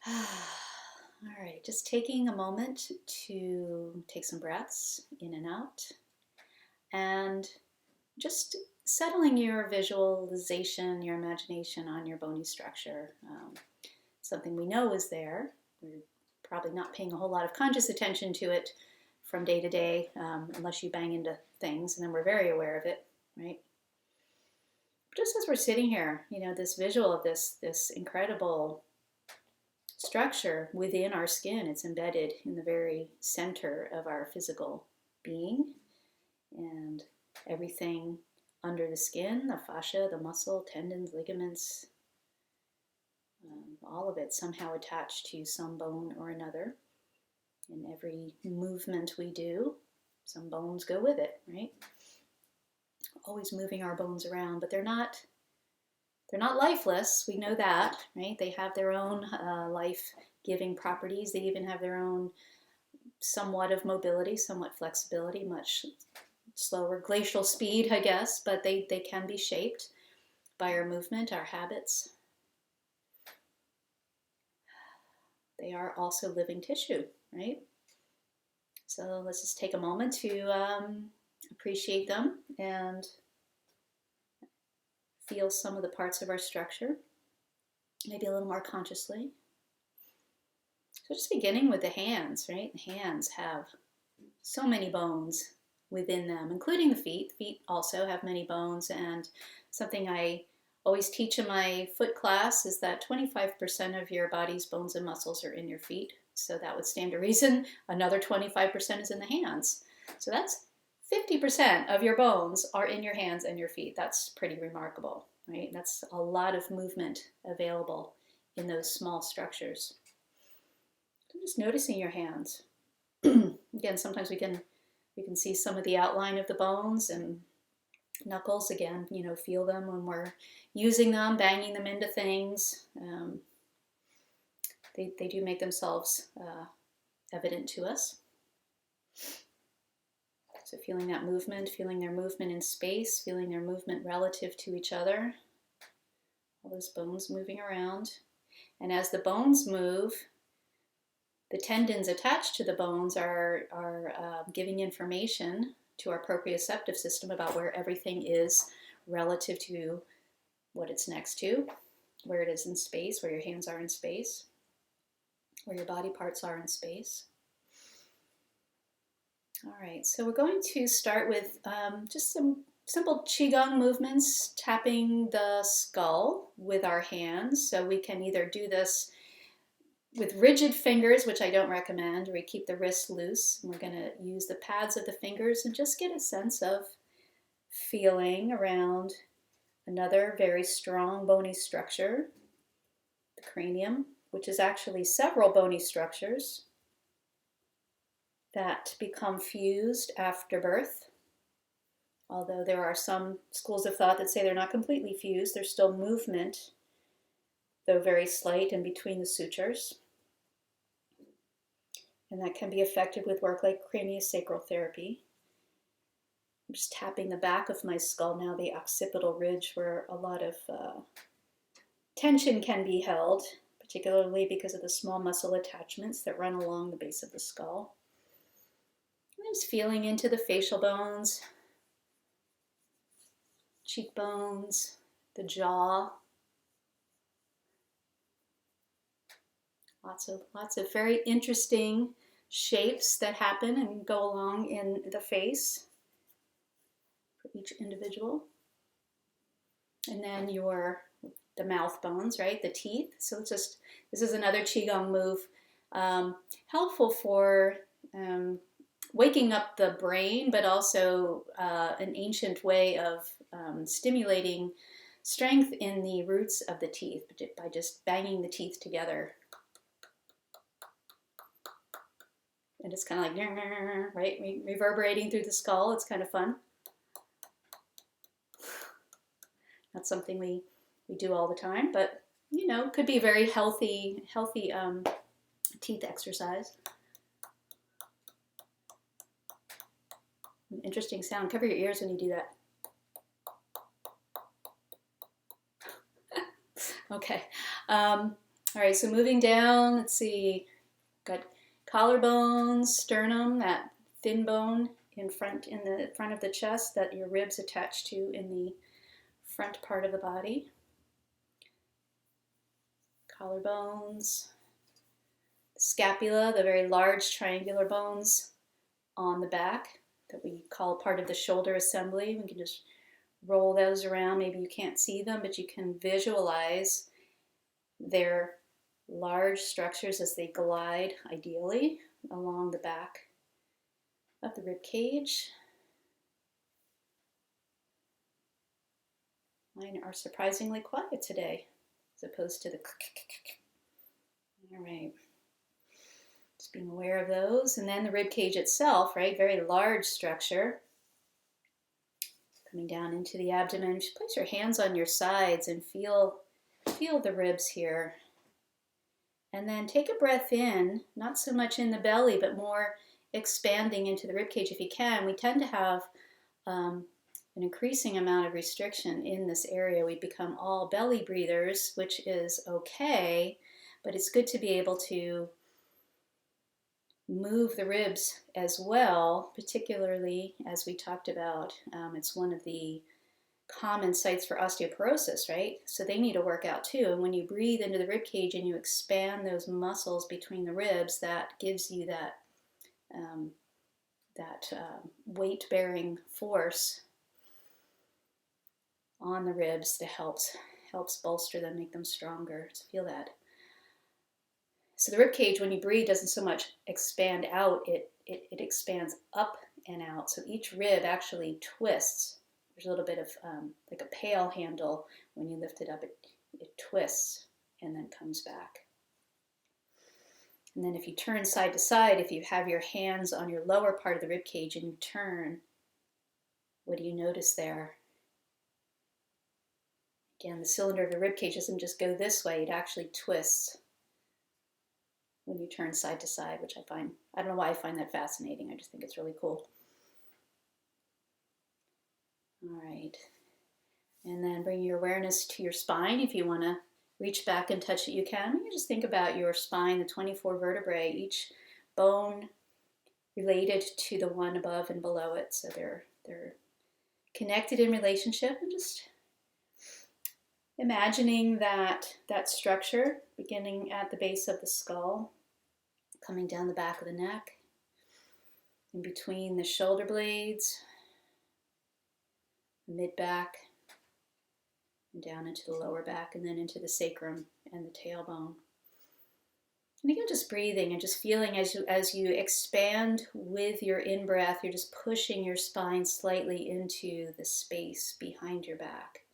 All right, just taking a moment to take some breaths in and out and just settling your visualization, your imagination on your bony structure. Something we know is there. We're probably not paying a whole lot of conscious attention to it from day to day, unless you bang into things, and then we're very aware of it, right? Just as we're sitting here, this visual of this incredible structure within our skin. It's embedded in the very center of our physical being, and everything under the skin, the fascia, the muscle, tendons, ligaments, all of it somehow attached to some bone or another. In every movement we do, some bones go with it, right? Always moving our bones around, but they're not lifeless. We know that, right? They have their own life-giving properties. They even have their own somewhat of mobility, somewhat flexibility, much slower glacial speed, I guess, but they can be shaped by our movement, our habits. They are also living tissue, right? So let's just take a moment to appreciate them and feel some of the parts of our structure, maybe a little more consciously. So just beginning with the hands, right? The hands have so many bones within them, including the feet. The feet also have many bones, and something I always teach in my foot class is that 25% of your body's bones and muscles are in your feet. So that would stand to reason another 25% is in the hands. So that's 50% of your bones are in your hands and your feet. That's pretty remarkable, right? That's a lot of movement available in those small structures. So just noticing your hands. Again, sometimes we can see some of the outline of the bones and knuckles. Again, feel them when we're using them, banging them into things. They do make themselves evident to us. So feeling that movement, feeling their movement in space, feeling their movement relative to each other. All those bones moving around. And as the bones move, the tendons attached to the bones are giving information to our proprioceptive system about where everything is relative to what it's next to, where it is in space, where your hands are in space, where your body parts are in space. All right, so we're going to start with just some simple Qigong movements, tapping the skull with our hands. So we can either do this with rigid fingers, which I don't recommend, or we keep the wrists loose. And we're going to use the pads of the fingers and just get a sense of feeling around another very strong bony structure, the cranium, which is actually several bony structures that become fused after birth. Although there are some schools of thought that say they're not completely fused, there's still movement, though very slight, in between the sutures. And that can be affected with work like craniosacral therapy. I'm just tapping the back of my skull now, the occipital ridge, where a lot of tension can be held, particularly because of the small muscle attachments that run along the base of the skull. I'm just feeling into the facial bones, cheekbones, the jaw. Lots of very interesting shapes that happen and go along in the face for each individual. And then the mouth bones, right? The teeth. So this is another Qigong move, helpful for waking up the brain, but also an ancient way of stimulating strength in the roots of the teeth by just banging the teeth together. And it's kind of like, right, reverberating through the skull. It's kind of fun. Not something we do all the time, but could be a very healthy teeth exercise. An interesting sound. Cover your ears when you do that. Okay. All right, so moving down, let's see, got collarbones, sternum, that thin bone in the front of the chest that your ribs attach to in the front part of the body. Collarbones, scapula, the very large triangular bones on the back that we call part of the shoulder assembly. We can just roll those around. Maybe you can't see them, but you can visualize their large structures as they glide, ideally, along the back of the rib cage. Mine are surprisingly quiet today, as opposed to the all right. Just being aware of those. And then the rib cage itself, right? Very large structure. Coming down into the abdomen. Just place your hands on your sides and feel the ribs here. And then take a breath in, not so much in the belly, but more expanding into the rib cage if you can. We tend to have an increasing amount of restriction in this area. We become all belly breathers, which is okay, but it's good to be able to move the ribs as well, particularly as we talked about. It's one of the common sites for osteoporosis, right? So they need to work out too. And when you breathe into the rib cage and you expand those muscles between the ribs, that gives you that weight-bearing force on the ribs that helps bolster them, make them stronger. So feel that. So the rib cage, when you breathe, doesn't so much expand out, it expands up and out. So each rib actually twists. There's a little bit of like a pail handle. When you lift it up, it twists and then comes back. And then if you turn side to side, if you have your hands on your lower part of the rib cage and you turn, what do you notice there? Again, the cylinder of the rib cage doesn't just go this way, it actually twists when you turn side to side, which I don't know why I find that fascinating. I just think it's really cool. All right. And then bring your awareness to your spine. If you want to reach back and touch it, you can. You just think about your spine, the 24 vertebrae, each bone related to the one above and below it. So they're connected in relationship, and just imagining that structure beginning at the base of the skull, coming down the back of the neck, in between the shoulder blades, the mid-back, and down into the lower back, and then into the sacrum and the tailbone. And again, just breathing and just feeling as you expand with your in-breath, you're just pushing your spine slightly into the space behind your back.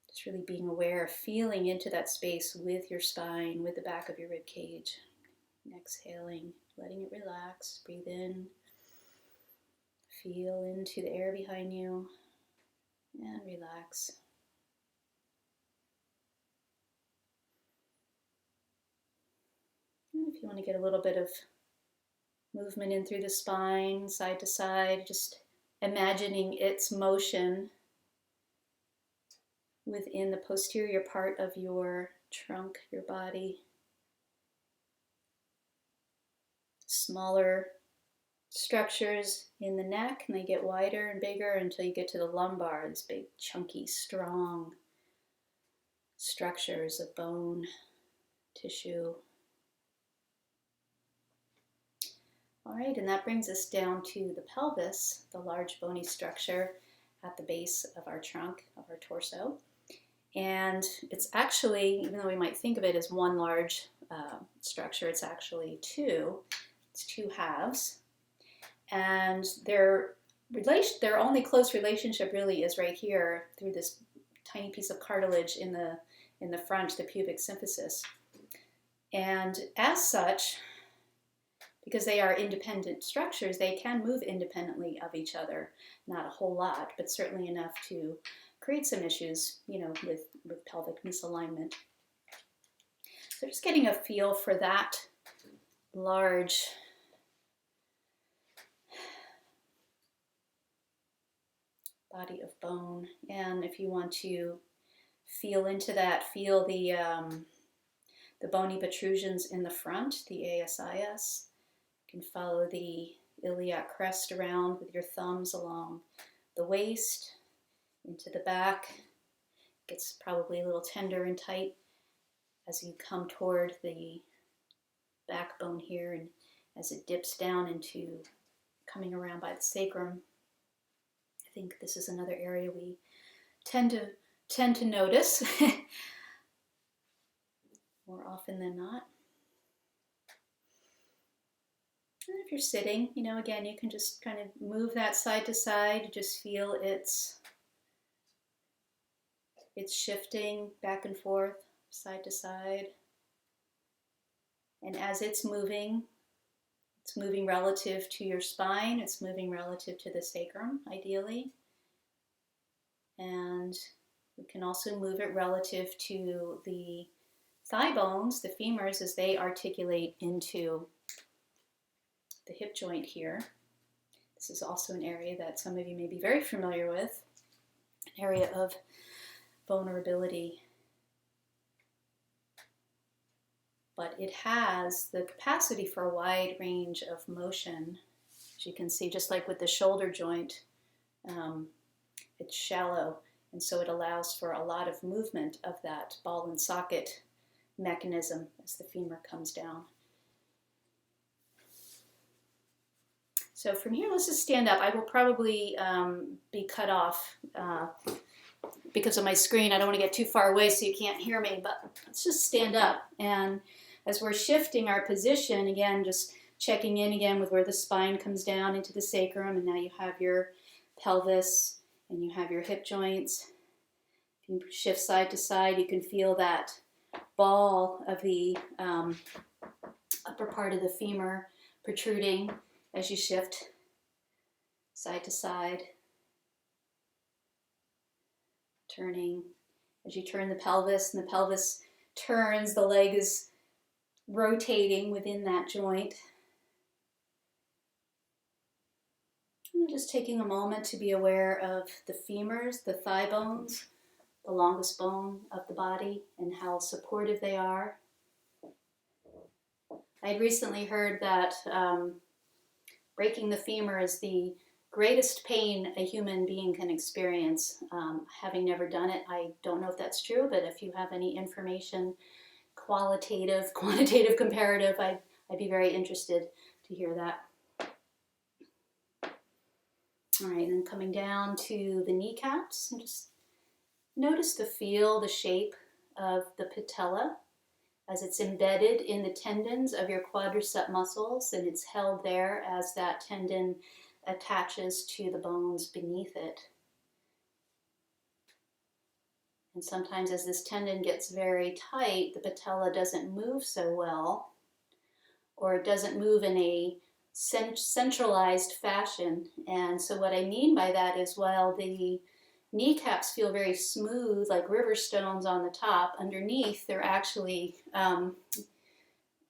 Just really being aware of feeling into that space with your spine, with the back of your rib cage. And exhaling, letting it relax. Breathe in. Feel into the air behind you. And relax. And if you want to get a little bit of movement in through the spine, side to side, just imagining its motion within the posterior part of your trunk, your body. Smaller structures in the neck, and they get wider and bigger until you get to the lumbar, these big, chunky, strong structures of bone, tissue. All right, and that brings us down to the pelvis, the large bony structure at the base of our trunk, of our torso. And it's actually, even though we might think of it as one large structure, it's actually two. It's two halves. And their only close relationship really is right here through this tiny piece of cartilage in the front, the pubic symphysis. And as such, because they are independent structures, they can move independently of each other. Not a whole lot, but certainly enough to create some issues, with pelvic misalignment. So just getting a feel for that large body of bone. And if you want to feel into that, feel the the bony protrusions in the front, the ASIS. You can follow the iliac crest around with your thumbs along the waist, into the back. It gets probably a little tender and tight as you come toward the backbone here, and as it dips down into coming around by the sacrum. I think this is another area we tend to notice more often than not. And if you're sitting, again, you can just kind of move that side to side. Just feel it's shifting back and forth, side to side. And as it's moving relative to your spine. It's moving relative to the sacrum, ideally. And we can also move it relative to the thigh bones, the femurs, as they articulate into the hip joint here. This is also an area that some of you may be very familiar with, an area of vulnerability. But it has the capacity for a wide range of motion. As you can see, just like with the shoulder joint, it's shallow, and so it allows for a lot of movement of that ball and socket mechanism as the femur comes down. So from here, let's just stand up. I will probably be cut off because of my screen. I don't want to get too far away so you can't hear me, but let's just stand up. And as we're shifting our position, again, just checking in again with where the spine comes down into the sacrum, and now you have your pelvis and you have your hip joints. If you shift side to side, you can feel that ball of the upper part of the femur protruding as you shift side to side. Turning, as you turn the pelvis, and the pelvis turns, the leg is rotating within that joint. And just taking a moment to be aware of the femurs, the thigh bones, the longest bone of the body, and how supportive they are. I had recently heard that breaking the femur is the greatest pain a human being can experience. Having never done it, I don't know if that's true, but if you have any information, qualitative, quantitative, comparative, I'd be very interested to hear that. All right, then coming down to the kneecaps, and just notice the feel, the shape of the patella as it's embedded in the tendons of your quadricep muscles, and it's held there as that tendon attaches to the bones beneath it. And sometimes as this tendon gets very tight, the patella doesn't move so well, or it doesn't move in a centralized fashion. And so what I mean by that is, while the kneecaps feel very smooth, like river stones on the top, underneath they're actually kind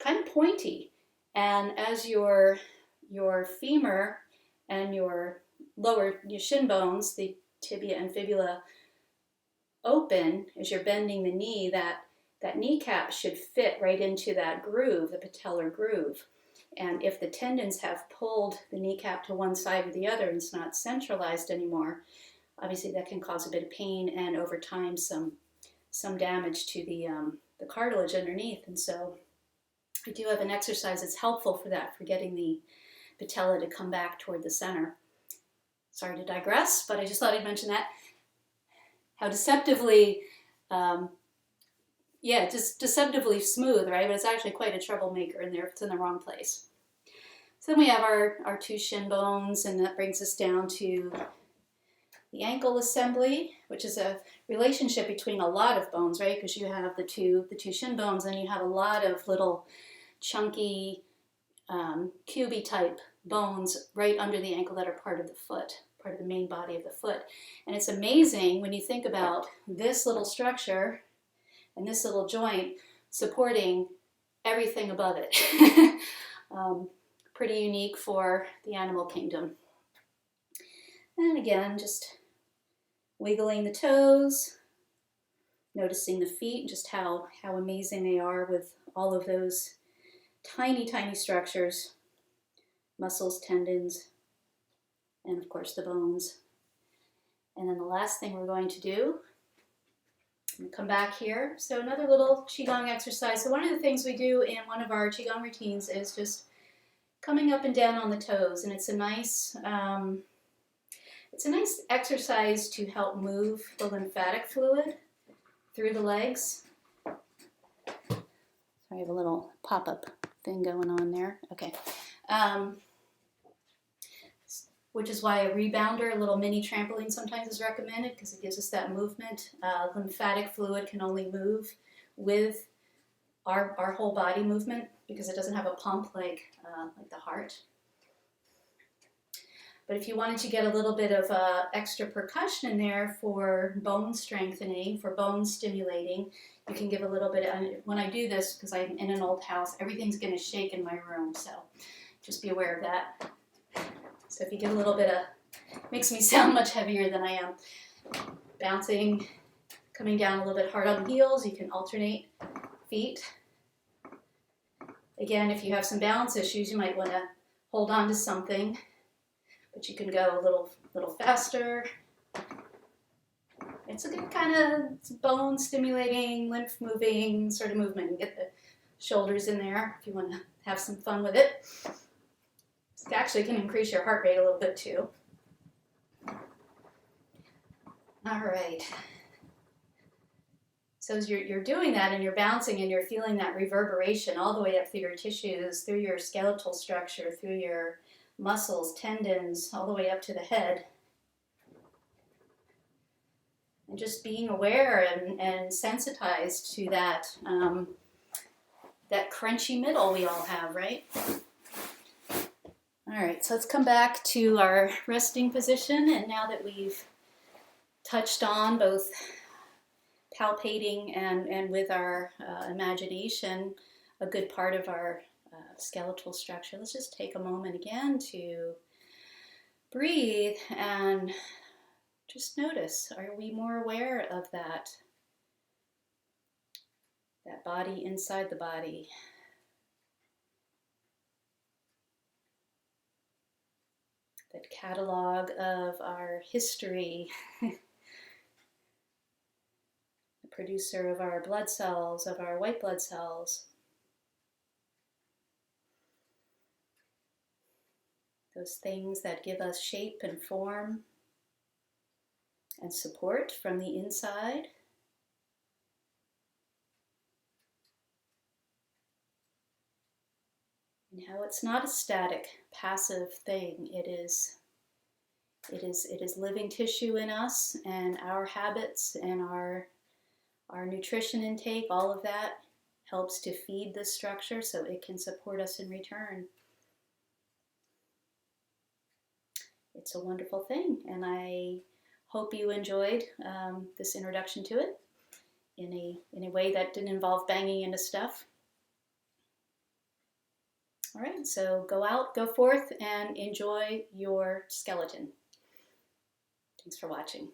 of pointy. And as your femur and your shin bones, the tibia and fibula, open as you're bending the knee, that kneecap should fit right into that groove, the patellar groove. And if the tendons have pulled the kneecap to one side or the other and it's not centralized anymore, obviously that can cause a bit of pain and over time some damage to the cartilage underneath. And so I do have an exercise that's helpful for that, for getting the patella to come back toward the center. Sorry to digress, but I just thought I'd mention that. How deceptively, just deceptively smooth, right? But it's actually quite a troublemaker in there if it's in the wrong place. So then we have our two shin bones, and that brings us down to the ankle assembly, which is a relationship between a lot of bones, right? Because you have the two shin bones, and you have a lot of little chunky, cubey type bones right under the ankle that are part of the foot, part of the main body of the foot. And it's amazing when you think about this little structure and this little joint supporting everything above it. Pretty unique for the animal kingdom. And again, just wiggling the toes, Noticing the feet, just how amazing they are with all of those tiny, tiny structures, muscles, tendons, and of course the bones. And then the last thing we're going to do, I'm going to come back here. So another little Qigong exercise. So one of the things we do in one of our Qigong routines is just coming up and down on the toes, and it's a nice exercise to help move the lymphatic fluid through the legs. I have a little pop-up thing going on there. Okay. Which is why a rebounder, a little mini trampoline sometimes is recommended, because it gives us that movement. Lymphatic fluid can only move with our whole body movement, because it doesn't have a pump like the heart. But if you wanted to get a little bit of extra percussion in there for bone strengthening, for bone stimulating, you can give a little bit. When I do this, because I'm in an old house, everything's going to shake in my room, so just be aware of that. So if you give a little bit of, makes me sound much heavier than I am. Bouncing, coming down a little bit hard on the heels, you can alternate feet. Again, if you have some balance issues, you might want to hold on to something, but you can go a little faster. It's a good kind of bone stimulating, lymph moving sort of movement. You get the shoulders in there if you want to have some fun with it. It actually can increase your heart rate a little bit too. All right. So as you're doing that and you're bouncing and you're feeling that reverberation all the way up through your tissues, through your skeletal structure, through your muscles, tendons, all the way up to the head. And just being aware and sensitized to that, that crunchy middle we all have, right? All right, so let's come back to our resting position. And now that we've touched on both palpating and with our imagination, a good part of our skeletal structure, let's just take a moment again to breathe and just notice, are we more aware of that body inside the body? That catalog of our history, the producer of our blood cells, of our white blood cells. Those things that give us shape and form and support from the inside. And how it's not a static, passive thing. It is living tissue in us, and our habits and our nutrition intake, all of that helps to feed this structure so it can support us in return. It's a wonderful thing, and I hope you enjoyed this introduction to it in a way that didn't involve banging into stuff. All right, so go out, go forth, and enjoy your skeleton. Thanks for watching.